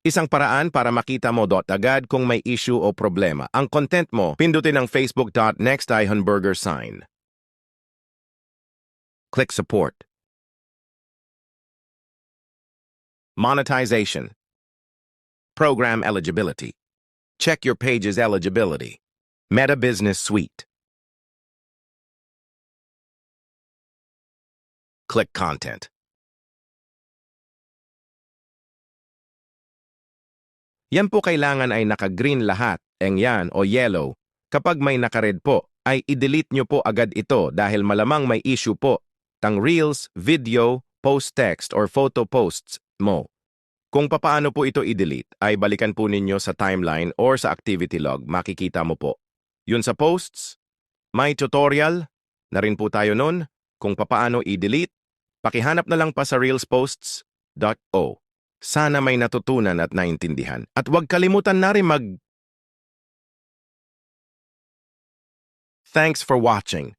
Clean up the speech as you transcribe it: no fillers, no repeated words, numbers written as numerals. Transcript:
Isang paraan para makita mo agad kung may issue o problema. Ang content mo, pindutin ang facebook.next-burger sign. Click Support. Monetization. Program eligibility. Check your page's eligibility. Meta Business Suite. Click Content. Yan po kailangan ay naka-green lahat, yan o yellow. Kapag may naka-red po, ay i-delete nyo po agad ito dahil malamang may issue po tang reels, video, post text or photo posts mo. Kung papaano po ito i-delete, ay balikan po ninyo sa timeline or sa activity log, makikita mo po. Yun sa posts, may tutorial na rin po tayo nun kung papaano i-delete. Pakihanap na lang pa sa reelsposts.o. Sana may natutunan at naintindihan. At huwag kalimutan na rin Thanks for watching.